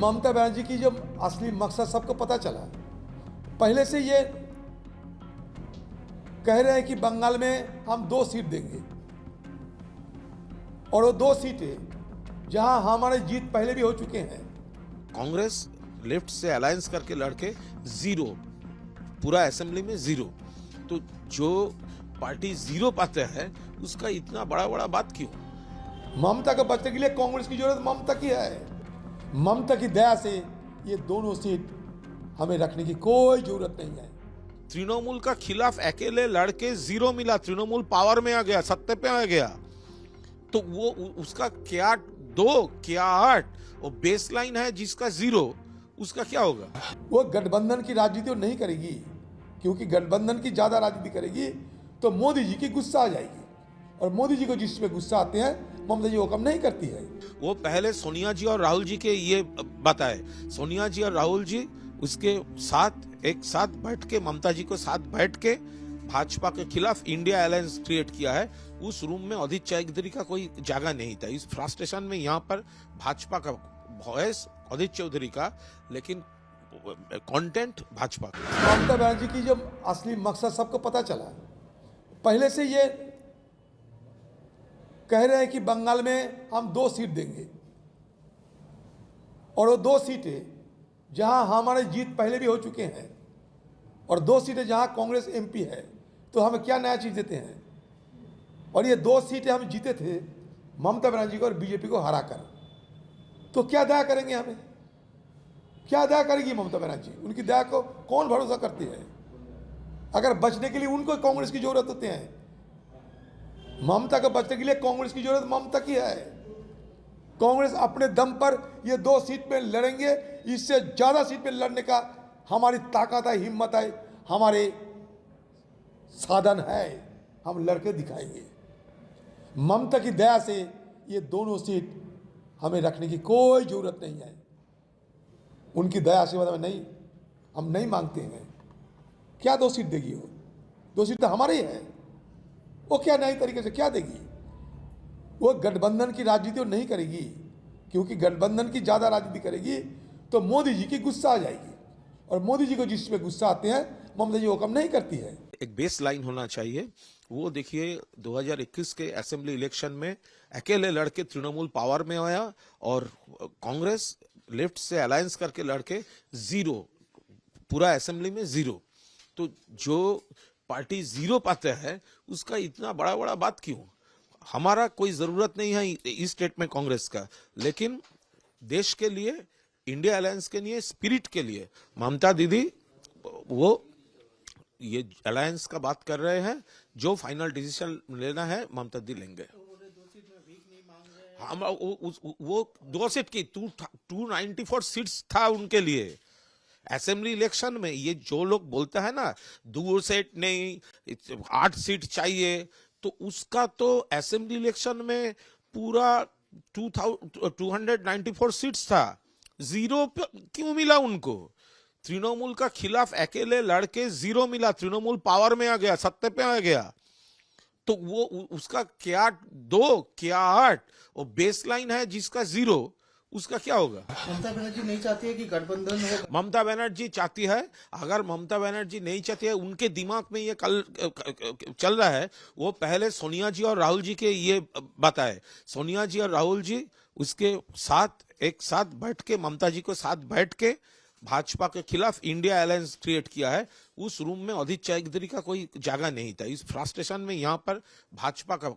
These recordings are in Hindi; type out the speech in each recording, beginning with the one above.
ममता बनर्जी की जो असली मकसद सबको पता चला। पहले से ये कह रहे हैं कि बंगाल में हम 2 सीट देंगे और वो 2 सीटें जहां हमारे जीत पहले भी हो चुके हैं। कांग्रेस लेफ्ट से अलायंस करके लड़के 0, पूरा असेंबली में 0। तो जो पार्टी 0 पाते हैं उसका इतना बड़ा बात क्यों? ममता को बचने के लिए कांग्रेस की जरूरत ममता की है। ममता की दया से ये दोनों सीट हमें रखने की कोई जरूरत नहीं है। तृणमूल का खिलाफ अकेले लड़के 0 मिला, तृणमूल पावर में आ गया, सत्ते पे आ गया, तो वो उसका क्या 2 क्या 8 वो बेसलाइन है जिसका 0, उसका क्या होगा? वो गठबंधन की राजनीति नहीं करेगी, क्योंकि गठबंधन की ज्यादा राजनीति करेगी तो मोदी जी की गुस्सा आ जाएगी, और मोदी जी को जिस पे गुस्सा आते हैं ममता जी वो कम नहीं करती है। वो पहले सोनिया जी और राहुल जी के ये बताए, सोनिया जी और राहुल जी उसके साथ एक साथ बैठ के, ममता जी को साथ बैठ के भाजपा के खिलाफ इंडिया अलायंस क्रिएट किया है। उस रूम में अधीर चौधरी का कोई जगह नहीं था। इस फ्रस्ट्रेशन में यहाँ पर भाजपा का वॉइस अधीर चौधरी का, लेकिन कंटेंट भाजपा का। ममता बनर्जी की जो असली मकसद सबको पता चला। पहले से ये कह रहे हैं कि बंगाल में हम 2 सीट देंगे और वो 2 सीटें जहां हमारे जीत पहले भी हो चुके हैं, और 2 सीटें जहां कांग्रेस एमपी है, तो हमें क्या नया चीज देते हैं। और ये 2 सीटें हम जीते थे ममता बनर्जी को और बीजेपी को हराकर, तो क्या दया करेंगे हमें? क्या दया करेगी ममता बनर्जी? उनकी दया को कौन भरोसा करती है? अगर बचने के लिए उनको कांग्रेस की जरूरत होती है। ममता को बचने के लिए कांग्रेस की जरूरत ममता की है। कांग्रेस अपने दम पर ये 2 सीट पे लड़ेंगे, इससे ज्यादा सीट पे लड़ने का हमारी ताकत है, हिम्मत है, हमारे साधन है, हम लड़के दिखाएंगे। ममता की दया से ये दोनों सीट हमें रखने की कोई जरूरत नहीं है। उनकी दया आशीर्वाद में नहीं, हम नहीं मांगते हैं। क्या 2 सीट देगी वो? 2 सीट तो हमारी है। वो क्या नई तरीके से क्या देगी? वो गठबंधन की राजनीति नहीं करेगी, क्योंकि गठबंधन की ज्यादा राजनीति करेगी तो मोदी जी की गुस्सा आ जाएगी, और मोदी जी को जिस पे गुस्सा आते हैं ममता जी वो कम नहीं करती है। एक बेस लाइन होना चाहिए। वो देखिए 2021 के असेंबली इलेक्शन में अकेले लड़के तृणमूल पावर में आया, और कांग्रेस लेफ्ट से अलायंस करके लड़के 0, पूरा असेंबली में 0। तो जो पार्टी 0 पाते हैं उसका इतना बड़ा बात क्यों? हमारा कोई जरूरत नहीं है इस स्टेट में कांग्रेस का, लेकिन देश के लिए, इंडिया अलायंस के लिए, स्पिरिट के लिए ममता दीदी वो ये अलायंस का बात कर रहे हैं। जो फाइनल डिसीजन लेना है ममता दी लेंगे। हम वो 2 सीट की 294 सीट्स था उनके लिए असेंबली इलेक्शन में। ये जो लोग बोलते हैं ना 2 सीट नहीं 8 सीट चाहिए, तो उसका तो असेंबली इलेक्शन में पूरा 294 सीट्स था। 0 क्यों मिला उनको? तृणमूल का खिलाफ अकेले लड़के 0 मिला, तृणमूल पावर में आ गया, सत्ते पे आ गया, तो वो उसका क्या 2 क्या 8 वो बेसलाइन है जिसका 0, उसका क्या होगा? ममता बनर्जी नहीं चाहती है कि गठबंधन हो। ममता बनर्जी चाहती है। अगर ममता बनर्जी नहीं चाहती है, उनके दिमाग में ये कल चल रहा है, वो पहले सोनिया जी और राहुल जी के ये बताए, सोनिया जी और राहुल जी उसके साथ एक साथ बैठ के, ममता जी को साथ बैठ के भाजपा के खिलाफ इंडिया अलायंस क्रिएट किया है। उस रूम में अधीर चौधरी का कोई जगह नहीं था। इस फ्रस्ट्रेशन में यहाँ पर भाजपा का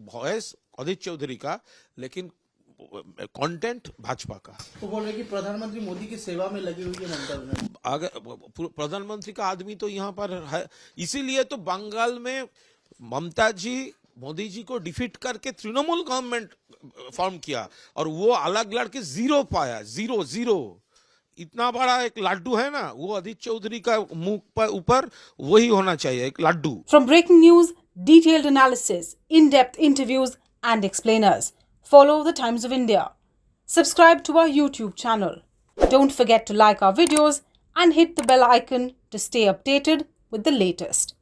वॉइस अधीर चौधरी का, लेकिन कंटेंट भाजपा का। तो बोल रहे कि प्रधानमंत्री मोदी की सेवा में लगी हुई है ममता बनर्जी। अगर प्रधानमंत्री का आदमी तो यहाँ पर है, इसीलिए तो बंगाल में ममता जी मोदी जी को डिफीट करके तृणमूल गवर्नमेंट फॉर्म किया, और वो अलग लड़के 0 पाया। 0 इतना बड़ा एक लड्डू है ना, वो अधीर चौधरी का मुंह पर ऊपर वही होना चाहिए, एक Laddu. From breaking news, detailed analysis, in-depth interviews and explainers, follow the Times of India. Subscribe to our YouTube channel. Don't forget to like our videos and hit the bell icon to stay updated with the latest.